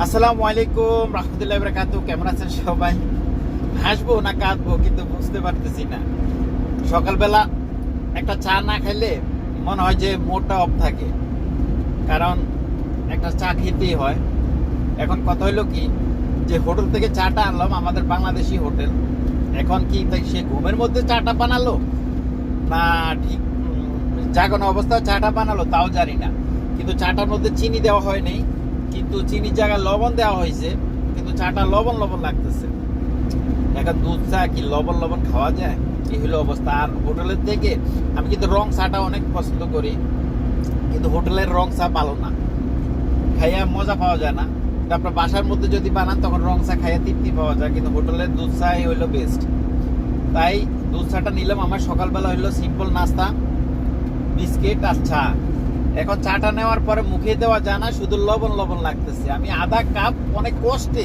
আসসালামু আলাইকুম রাহমাতুল্লাহি ওয়া বারাকাতুহু। কেমন আছেন সবাই? হাসবো না কাঁদবো কিন্তু বুঝতে পারতেছি না। সকালবেলা একটা চা না খাইলে মনে হয় যে মুডটা অফ থাকে, কারণ একটা চা খেতেই হয়। এখন কথা হইলো কি, যে হোটেল থেকে চাটা আনলাম, আমাদের বাংলাদেশি হোটেল, এখন কি তাই সে ঘুমের মধ্যে চাটা বানালো না ঠিক জাগানো অবস্থায় চাটা বানালো তাও জানি না। কিন্তু চাটার মধ্যে চিনি দেওয়া হয়নি, কিন্তু চিনির জায়গায় লবণ দেওয়া হয়েছে, কিন্তু চাটা লবণ লবণ লাগতেছে। এখন দুধ চা কি লবণ লবণ খাওয়া যায়? এই হলো অবস্থা। আর হোটেলের থেকে আমি কিন্তু রং চাটা অনেক পছন্দ করি, কিন্তু হোটেলের রং চা ভালো না, খাইয়া মজা পাওয়া যায় না। তারপর বাসার মধ্যে যদি বানান তখন রং চা খাইয়া তৃপ্তি পাওয়া যায়, কিন্তু হোটেলের দুধ চাই হইলো বেস্ট। তাই দুধ চাটা নিলাম। আমার সকালবেলা হইলো সিম্পল নাস্তা, বিস্কিট আর চা। এখন চাটা নেওয়ার পরে মুখে দেওয়া যায় না, শুধু লবণ লবণ লাগতেছে। আমি আধা কাপ অনেক কষ্টে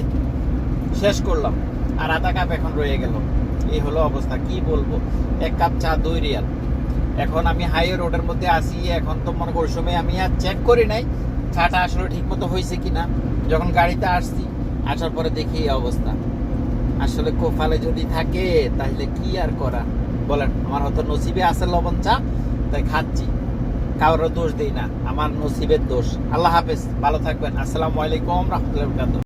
শেষ করলাম, আর আধা কাপ এখন রয়ে গেল। এই হলো অবস্থা, কি বলবো। এক কাপ চা 2 রিয়াল। এখন আমি হাইওয়ে রোডের মধ্যে আসি, এখন তো মনে করি সময় আমি আর চেক করি নাই চাটা আসলে ঠিক মতো হয়েছে কিনা। যখন গাড়িতে আসছি, আসার পরে দেখি এই অবস্থা। আসলে কোফালে যদি থাকে তাহলে কি আর করা বলেন। আমার হয়তো নসিবে আছে লবণ চা, তাই খাচ্ছি। কারোর দোষ দেই না, আমার নসিবের দোষ। আল্লাহ হাফেজ, ভালো থাকবেন। আসসালামু আলাইকুম রাহমাতুল্লাহি ওয়া বারাকাতুহু।